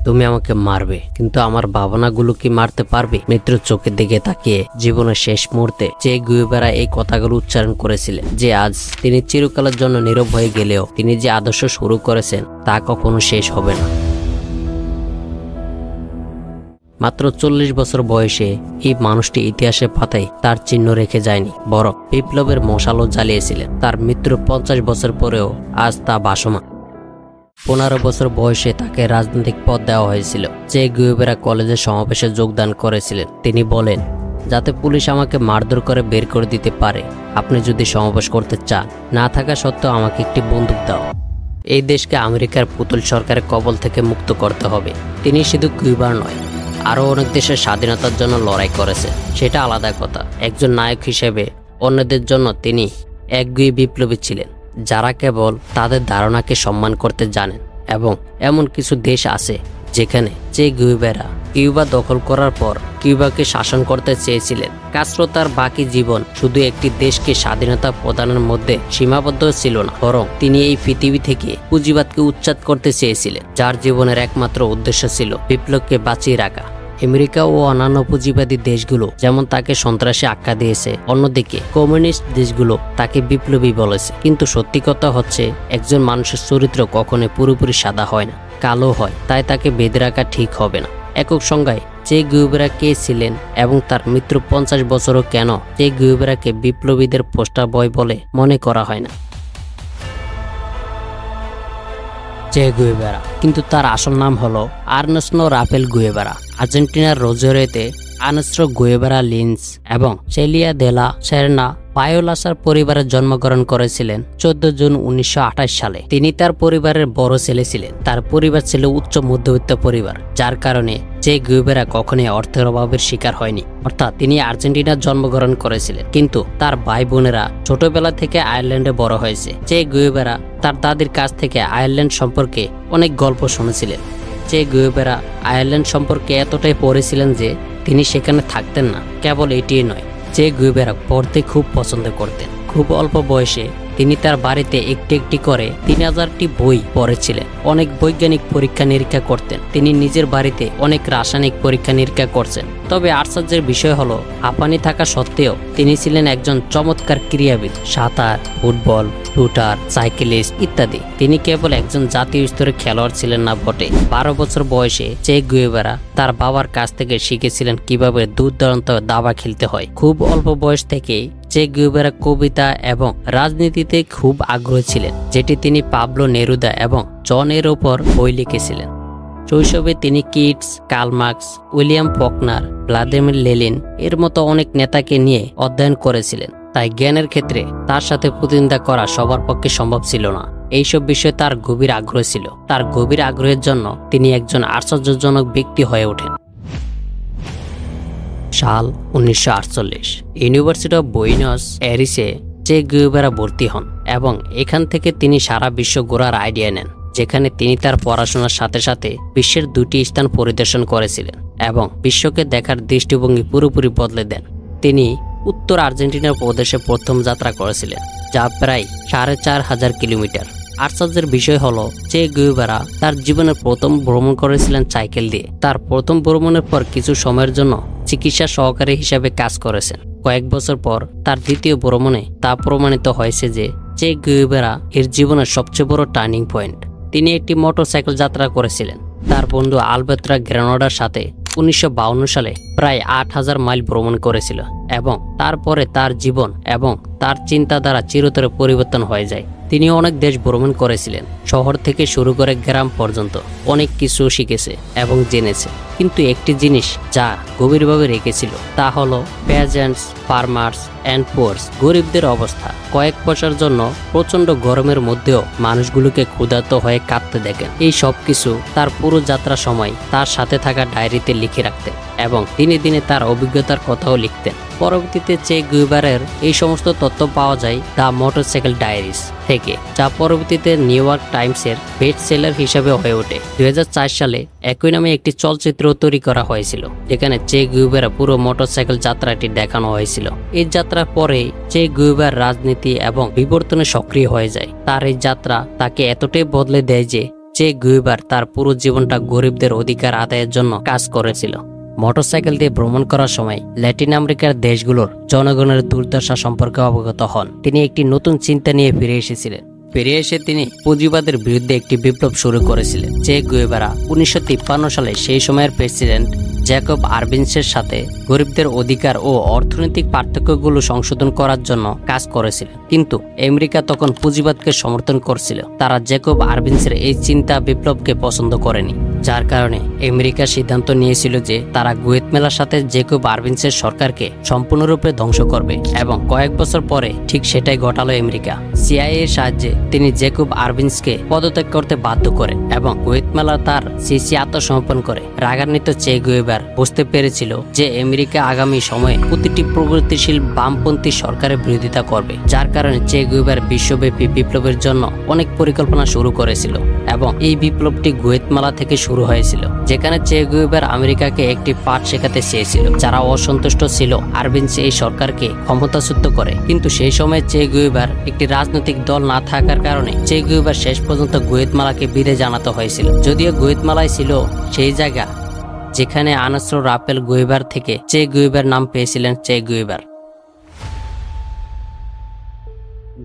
তুমি আমাকে মারবে, কিন্তু আমার ভাবনাগুলো কি মারতে পারবে? মৃত্যুর চোখের দিকে তাকিয়ে জীবনের শেষ মুহূর্তে চে গুয়েভারা এই কথাগুলো উচ্চারণ করেছিলেন যে আজ তিনি চিরকালের জন্য নীরব হয়ে গেলেও তিনি যে আদর্শ শুরু করেছেন তা কখনো শেষ হবে না। মাত্র 40 বছর বয়সে এই মানুষটি ইতিহাসের পাতায় তার চিহ্ন রেখে যায়নি, বরং বিপ্লবের মশালও জ্বালিয়েছিলেন। তার মৃত্যুর 50 বছর পরেও আজ তা ভাসমান। 15 বছর বয়সে তাকে রাজনৈতিক পদ দেওয়া হয়েছিল। চে গুয়েভারা কলেজের সমাবেশে যোগদান করেছিলেন। তিনি বলেন, যাতে পুলিশ আমাকে মারধর করে বের করে দিতে পারে। আপনি যদি সমাবেশ করতে চান, না থাকা সত্ত্বেও আমাকে একটি বন্দুক দাও। এই দেশকে আমেরিকার পুতুল সরকারের কবল থেকে মুক্ত করতে হবে। তিনি শুধু কিউবার নয়, আরও অনেক দেশের স্বাধীনতার জন্য লড়াই করেছে, সেটা আলাদা কথা। একজন নায়ক হিসেবে অন্যদের জন্য তিনি একগুঁয়ে বিপ্লবী ছিলেন, যারা কেবল তাদের ধারণাকে সম্মান করতে জানেন। এবং এমন কিছু দেশ আছে যেখানে চে গুয়েভারা কিউবা দখল করার পর কিউবাকে শাসন করতে চেয়েছিলেন। কাস্ত্রো তার বাকি জীবন শুধু একটি দেশকে স্বাধীনতা প্রদানের মধ্যে সীমাবদ্ধ ছিল না, বরং তিনি এই পৃথিবী থেকে পুঁজিবাদকে উচ্ছেদ করতে চেয়েছিলেন, যার জীবনের একমাত্র উদ্দেশ্য ছিল বিপ্লবকে বাঁচিয়ে রাখা। আমেরিকা ও অন্যান্য পুঁজিবাদী দেশগুলো যেমন তাকে সন্ত্রাসী আখ্যা দিয়েছে, অন্যদিকে কমিউনিস্ট দেশগুলো তাকে বিপ্লবী বলেছে। কিন্তু সত্যি কথা হচ্ছে, একজন মানুষের চরিত্র কখনোই পুরোপুরি সাদা হয় না, কালো হয়। তাই তাকে বেঁধে রাখা ঠিক হবে না। একক সংজ্ঞায় চে গুয়েভারা কে ছিলেন এবং তার মৃত্যু 50 বছরও কেন চে গুয়েভারাকে বিপ্লবীদের পোস্টার বয় বলে মনে করা হয় না। চে গুয়েভারা কিন্তু তার আসল নাম হলো আর্নেস্টো রাফেল গুয়েভারা। আর্জেন্টিনার রোজারিওতে আর্নেস্টো গুয়েভারা লিন্স এবং সেলিয়া দেলা সেরেনা পায়োলাসার পরিবারে জন্মগ্রহণ করেছিলেন 14 জুন 1928 সালে। তিনি তার পরিবারের বড় ছেলে ছিলেন। তার পরিবার ছিল উচ্চ মধ্যবিত্ত পরিবার, যার কারণে চে গুয়েভারা কখনোই অর্থের অভাবের শিকার হয়নি। অর্থাৎ তিনি আর্জেন্টিনার জন্মগ্রহণ করেছিলেন, কিন্তু তার ভাই বোনেরা ছোটবেলা থেকে আয়ারল্যান্ডে বড় হয়েছে। চে গুয়েভারা তার দাদির কাছ থেকে আয়ারল্যান্ড সম্পর্কে অনেক গল্প শুনেছিলেন। চে গুয়েভারা আয়ারল্যান্ড সম্পর্কে এতটাই পড়েছিলেন যে তিনি সেখানে থাকতেন না। কেবল এটিই নয়, চে গুয়েভারা পড়তে খুব পছন্দ করতেন। খুব অল্প বয়সে তিনি তার বাড়িতে একটি একটি করে 3000টি বই পড়েছিলেন। অনেক বৈজ্ঞানিক পরীক্ষা নিরীক্ষা করতেন। তিনি নিজের বাড়িতে অনেক রাসায়নিক পরীক্ষা নিরীক্ষা করছেন। তবে আশ্চর্যের বিষয় হলো, হাঁপানি থাকা সত্ত্বেও তিনি ছিলেন একজন চমৎকার ক্রীড়াবিদ। সাঁতার, ফুটবল, শুটার, সাইকেলিস্ট ইত্যাদি। তিনি কেবল একজন জাতীয় স্তরের খেলোয়াড় ছিলেন না বটে। 12 বছর বয়সে চে গুয়েভারা তার বাবার কাছ থেকে শিখেছিলেন কিভাবে দুর্দান্ত দাবা খেলতে হয়। খুব অল্প বয়স থেকেই চে গুয়েভারা কবিতা এবং রাজনীতিতে খুব আগ্রহী ছিলেন, যেটি তিনি পাবলো নেরুদা এবং জন এর ওপর বই লিখেছিলেন। শৈশবে তিনি Keats, Karl Marx, William Faulkner, Vladimir Lenin এর মতো অনেক নেতাকে নিয়ে অধ্যয়ন করেছিলেন। তাই জ্ঞানের ক্ষেত্রে তার সাথে প্রতিদ্বন্দ্বিতা করা সবার পক্ষে সম্ভব ছিল না। এইসব বিষয়ে তার গভীর আগ্রহ ছিল। তার গভীর আগ্রহের জন্য তিনি একজন আশ্চর্যজনক ব্যক্তি হয়ে ওঠেন। সাল 1948 ইউনিভার্সিটি অফ বুয়েনোস এরিসে চে গুয়েভারা ভর্তি হন এবং এখান থেকে তিনি সারা বিশ্ব ঘোরার আইডিয়া নেন, যেখানে তিনি তার পড়াশোনার সাথে সাথে বিশ্বের 2টি স্থান পরিদর্শন করেছিলেন এবং বিশ্বকে দেখার দৃষ্টিভঙ্গি পুরোপুরি বদলে দেন। তিনি উত্তর আর্জেন্টিনার প্রদেশে প্রথম যাত্রা করেছিলেন, যা প্রায় 4500 কিলোমিটার। আশ্চর্যের বিষয় হলো, চে গুয়েভারা তার জীবনের প্রথম ভ্রমণ করেছিলেন সাইকেল দিয়ে। তার প্রথম ভ্রমণের পর কিছু সময়ের জন্য চিকিৎসা সহকারী হিসেবে কাজ করেছেন। কয়েক বছর পর তার দ্বিতীয় ভ্রমণে তা প্রমাণিত হয়েছে যে চে গুয়েভারা এর জীবনের সবচেয়ে বড় টার্নিং পয়েন্ট। তিনি একটি মোটরসাইকেল যাত্রা করেছিলেন তার বন্ধু আলবের্তো গ্রেনাডার সাথে। 1952 সালে প্রায় 8000 মাইল ভ্রমণ করেছিল এবং তারপরে তার জীবন এবং তার চিন্তাধারা চিরতরে পরিবর্তন হয়ে যায়। তিনি অনেক দেশ ভ্রমণ করেছিলেন, শহর থেকে শুরু করে গ্রাম পর্যন্ত অনেক কিছু শিখেছে এবং জেনেছে। কিন্তু একটি জিনিস যা গভীরভাবে রেখেছিল তা হলো পেজেন্টস, ফার্মার্স অ্যান্ড পুয়ার্স, গরিবদের অবস্থা। কয়েক বছর জন্য প্রচন্ড গরমের মধ্যেও মানুষগুলোকে ক্ষুধার্ত হয়ে কাঁদতে দেখেন। এই সব কিছু তার পুরো যাত্রা সময় তার সাথে থাকা ডায়েরিতে লিখে রাখতেন এবং দিনে দিনে তার অভিজ্ঞতার কথাও লিখতেন। পরবর্তীতে চে গুয়েভারার এই সমস্ত তথ্য পাওয়া যায় দ্য মোটরসাইকেল ডায়েরিজ থেকে, যা পরবর্তীতে নিউ ইয়র্ক টাইমসের বেস্ট সেলার হিসেবে হয়ে ওঠে। 2004 সালে একই নামে একটি চলচ্চিত্র তৈরি করা হয়েছিল, যেখানে চে গুয়েভারা পুরো মোটরসাইকেল যাত্রাটি দেখানো হয়েছিল। এই যাত্রার পরে চে গুয়েভারা রাজনীতি এবং বিবর্তনে সক্রিয় হয়ে যায়। তার এই যাত্রা তাকে এতটাই বদলে দেয় যে চে গুয়েভারা তার পুরো জীবনটা গরিবদের অধিকার আদায়ের জন্য কাজ করেছিল। মোটরসাইকেল দিয়ে ভ্রমণ করার সময় ল্যাটিন আমেরিকার দেশগুলোর জনগণের দুর্দশা সম্পর্কে অবগত হন। তিনি একটি নতুন চিন্তা নিয়ে ফিরে এসেছিলেন। ফিরে এসে তিনি পুঁজিবাদের বিরুদ্ধে একটি বিপ্লব শুরু করেছিলেন। চে গুয়েভারা 1953 সালে সেই সময়ের প্রেসিডেন্ট জ্যাকব আরবেন্সের সাথে গরিবদের অধিকার ও অর্থনৈতিক পার্থক্যগুলো সংশোধন করার জন্য কাজ করেছিলেন। কিন্তু আমেরিকা তখন পুঁজিবাদকে সমর্থন করছিল। তারা জ্যাকব আরবেন্সের এই চিন্তা বিপ্লবকে পছন্দ করেনি, যার কারণে আমেরিকা সিদ্ধান্ত নিয়েছিল যে তারা গুয়েতমালার সাথে জ্যাকব আরবেন্সের সরকারকে সম্পূর্ণরূপে ধ্বংস করবে, এবং কয়েক বছর পরে ঠিক সেটাই ঘটালো আমেরিকা। সিআইএ এর সাহায্যে তিনি জ্যাকব আরবেন্সকে পদত্যাগ করতে বাধ্য করেন এবং গুয়েতমালা তার সিসি আত্মসমর্পণ করে। রাগান্বিত চে গুয়েভারা বুঝতে পেরেছিল যে আমেরিকা আগামী সময়ে প্রতিটি প্রগতিশীল বামপন্থী সরকারের বিরোধিতা করবে, যার কারণে চে গুয়েভারা বিশ্বব্যাপী বিপ্লবের জন্য অনেক পরিকল্পনা শুরু করেছিল। এবং এই বিপ্লবটি গুয়েতমালা থেকে শুরু হয়েছিল, যেখানে চে গুয়েভারা আমেরিকাকে একটি পাঠ শেখাতে চেয়েছিল। যারা অসন্তুষ্ট ছিল আরবেন্স এই সরকারকে ক্ষমতাচ্যুত করে, কিন্তু সেই সময় চে গুয়েভারা একটি রাজনৈতিক দল না থাকার কারণে চে গুয়েভারা শেষ পর্যন্ত গুয়েতমালাকে বিদায় জানাতে হয়েছিল। যদিও গুয়েতমালাই ছিল সেই জায়গা যেখানে আর্নেস্টো রাফেল গুয়েভারা থেকে চে গুয়েভারা নাম পেয়েছিলেন চে গুয়েভারা।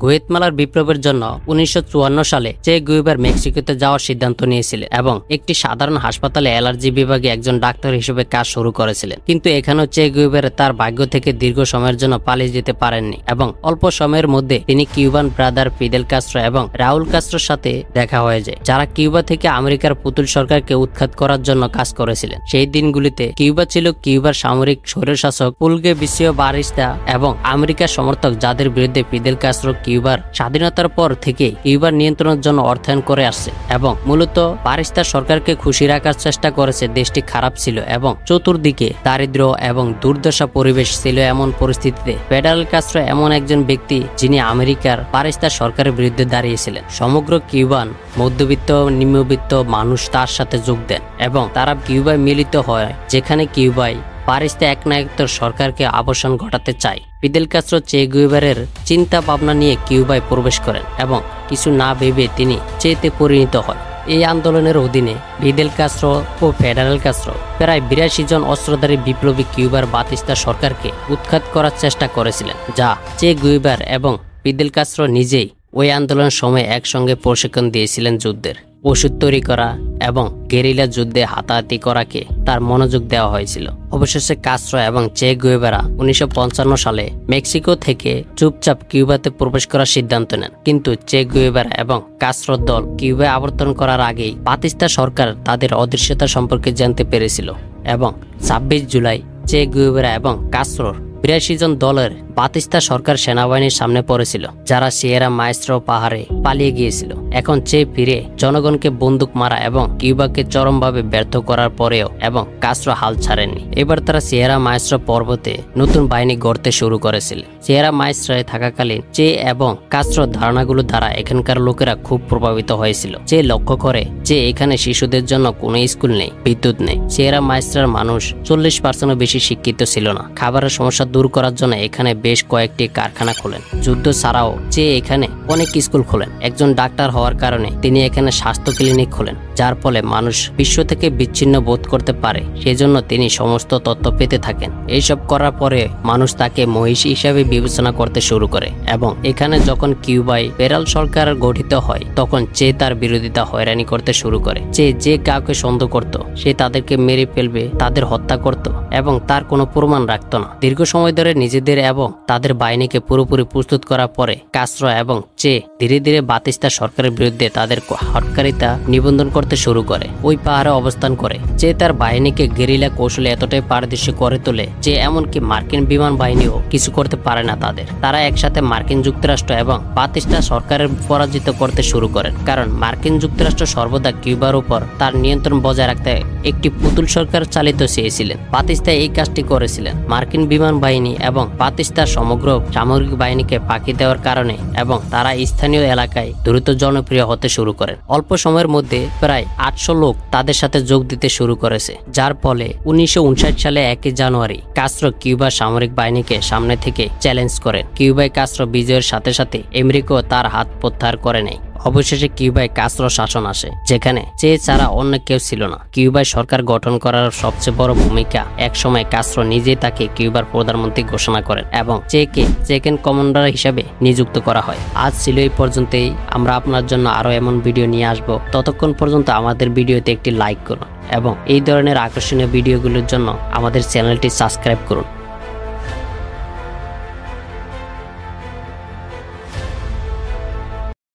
গুয়েতমালার বিপ্লবের জন্য 1954 সালে চে গুয়েভারা মেক্সিকোতে যাওয়ার সিদ্ধান্ত নিয়েছিলেন এবং একটি সাধারণ হাসপাতালে অ্যালার্জি বিভাগে একজন ডাক্তার হিসেবে কাজ শুরু করেছিলেন। কিন্তু এখানেও চে গুয়েভারা তার ভাগ্য থেকে দীর্ঘ সময়ের জন্য পালিয়ে যেতে পারেননি এবং অল্প সময়ের মধ্যে তিনি কিউবান ব্রাদার ফিদেল কাস্ট্রো এবং রাউল কাস্ট্রোর সাথে দেখা হয়ে যায়, যারা কিউবা থেকে আমেরিকার পুতুল সরকারকে উৎখাত করার জন্য কাজ করেছিলেন। সেই দিনগুলিতে কিউবা ছিল কিউবার সামরিক স্বৈরশাসক পুলগে বিসিও বারিস্তা এবং আমেরিকার সমর্থক, যাদের বিরুদ্ধে ফিদেল কাস্ট্রো কিউবার স্বাধীনতার পর থেকে কিউবার নিয়ন্ত্রণের জন্য অর্থায়ন করে আসছে এবং মূলত বারিস্তার সরকারকে খুশি রাখার চেষ্টা করেছে। দেশটি খারাপ ছিল এবং চতুর্দিকে দারিদ্র এবং দুর্দশা পরিবেশ ছিল। এমন পরিস্থিতিতে ফিদেল কাস্ট্রো এমন একজন ব্যক্তি যিনি আমেরিকার বারিস্তার সরকারের বিরুদ্ধে দাঁড়িয়েছিলেন। সমগ্র কিউবান মধ্যবিত্ত নিম্নবিত্ত মানুষ তার সাথে যোগ দেন এবং তারা কিউবায় মিলিত হয়, যেখানে কিউবায় বারিস্তা একনায়কত্বের সরকারকে অবসান ঘটাতে চায়। ফিদেল কাস্ট্রো চে গুয়েভারার চিন্তা ভাবনা নিয়ে কিউবায় প্রবেশ করেন এবং কিছু না ভেবে তিনি চেতে পরিণত হয়। এই আন্দোলনের অধীনে ফিদেল কাস্ট্রো ও ফেডারেল কাস্ট্রো প্রায় 82 জন অস্ত্রধারী বিপ্লবী কিউবার বাতিস্তা সরকারকে উৎখাত করার চেষ্টা করেছিলেন, যা চে গুয়েভারা এবং ফিদেল কাস্ট্রো নিজেই ওই আন্দোলনের সময় একসঙ্গে প্রশিক্ষণ দিয়েছিলেন। যুদ্ধের ওষুধ তৈরি করা এবং গেরিলা যুদ্ধে হাতাহাতি করাকে তার মনোযোগ দেওয়া হয়েছিল। অবশেষে কাস্ট্রো এবং চে গুয়েভারা 1955 সালে মেক্সিকো থেকে চুপচাপ কিউবাতে প্রবেশ করার সিদ্ধান্ত নেন। কিন্তু চে গুয়েভারা এবং কাস্ট্রোর দল কিউবায় আবর্তন করার আগেই বাতিস্তা সরকার তাদের অদৃশ্যতা সম্পর্কে জানতে পেরেছিল এবং 26 জুলাই চে গুয়েভারা এবং কাস্ট্রোর 82 জন দলের বাতিস্তা সরকার সেনাবাহিনীর সামনে পড়েছিল, যারা সিয়েরা মায়েস্ট্রো পাহাড়ে পালিয়ে গিয়েছিল। এখন চে ফিরে জনগণকে বন্দুক মারা এবং কিউবাকে চরমভাবে ব্যর্থ করার পরেও এবং কাস্ট্রো হাল ছাড়েননি। এবার তারা সিয়েরা মায়েস্ট্রো পর্বতে নতুন বাহিনী গড়তে শুরু করেছিল। সিয়েরা মায়েস্ট্রোয় থাকাকালীন চে এবং কাস্ট্রোর ধারণাগুলো দ্বারা এখানকার লোকেরা খুব প্রভাবিত হয়েছিল। চে লক্ষ্য করে যে এখানে শিশুদের জন্য কোনো স্কুল নেই, বিদ্যুৎ নেই। সিয়েরা মায়েস্ট্রোর মানুষ 40% বেশি শিক্ষিত ছিল না। খাবারের সমস্যা দূর করার জন্য এখানে বেশ কয়েকটি কারখানা খোলেন। যুদ্ধ ছাড়াও চে এখানে অনেক স্কুল খোলেন। একজন ডাক্তার হওয়ার কারণে তিনি এখানে স্বাস্থ্য ক্লিনিক খোলেন, যার ফলে মানুষ বিশ্ব থেকে বিচ্ছিন্ন বোধ করতে পারে। সেজন্য তিনি সমস্ত তথ্য পেতে থাকেন। এইসব করার পরে মানুষ তাকে মহিষী হিসাবে বিবেচনা করতে শুরু করে এবং এখানে যখন কিউবায় ফেডারেল সরকার গঠিত হয় তখন চে তার বিরোধিতা হয়রানি করতে শুরু করে। চে যে কাউকে সন্দেহ করত সে তাদেরকে মেরে ফেলবে, তাদের হত্যা করত এবং তার কোনো প্রমাণ রাখত না। দীর্ঘ সময় ধরে নিজেদের এবং তাদের বাহিনীকে পুরোপুরি প্রস্তুত করার পরে কাস্ট্রো এবং চে ধীরে ধীরে বাতিস্তা সরকারের বিরুদ্ধে তাদের হটকারিতা নিবন্ধন করতে শুরু করে। ওই পাহাড়ে অবস্থান করে চে তার বাহিনীকে গেরিলা কৌশলে এতটাই পারদর্শী করে তোলে যে এমনকি মার্কিন বিমান বাহিনীও কিছু করতে পারে না তারা একসাথে মার্কিন যুক্তরাষ্ট্র এবং বাতিস্তা সরকারের পরাজিত করতে শুরু করেন, কারণ মার্কিন যুক্তরাষ্ট্র সর্বদা কিউবার উপর তার নিয়ন্ত্রণ বজায় রাখতে একটি পুতুল সরকার চালিত চেয়েছিলেন। বাতিস্তা এই কাজটি করেছিলেন। মার্কিন বিমান বাহিনী এবং বাতিস্তার সমগ্র সামরিক বাহিনীকে ফাঁকি দেওয়ার কারণে এবং তারা স্থানীয় এলাকায় দ্রুত জনপ্রিয় হতে শুরু করেন। অল্প সময়ের মধ্যে প্রায় 800 লোক তাদের সাথে যোগ দিতে শুরু করেছে, যার ফলে 1959 সালে 1 জানুয়ারি কাস্ট্রো কিউবার সামরিক বাহিনীকে সামনে থেকে চ্যালেঞ্জ করেন। কিউবায় কাস্ট্রো বিজয়ের সাথে সাথে আমেরিকাও তার হাত প্রত্যাহার করে নেয়। অবশেষে কিউবায় কাস্ত্রো শাসন আসে, যেখানে চে ছাড়া অন্য কেউ ছিল না। কিউবায় সরকার গঠন করার সবচেয়ে বড় ভূমিকা একসময় কাস্ত্রো নিজেই তাকে কিউবার প্রধানমন্ত্রী ঘোষণা করেন এবং চেকে সেকেন্ড কমান্ডার হিসেবে নিযুক্ত করা হয়। আজ ছিল এই পর্যন্তই। আমরা আপনার জন্য আরো এমন ভিডিও নিয়ে আসব। ততক্ষণ পর্যন্ত আমাদের ভিডিওতে একটি লাইক করুন এবং এই ধরনের আকর্ষণীয় ভিডিওগুলোর জন্য আমাদের চ্যানেলটি সাবস্ক্রাইব করুন।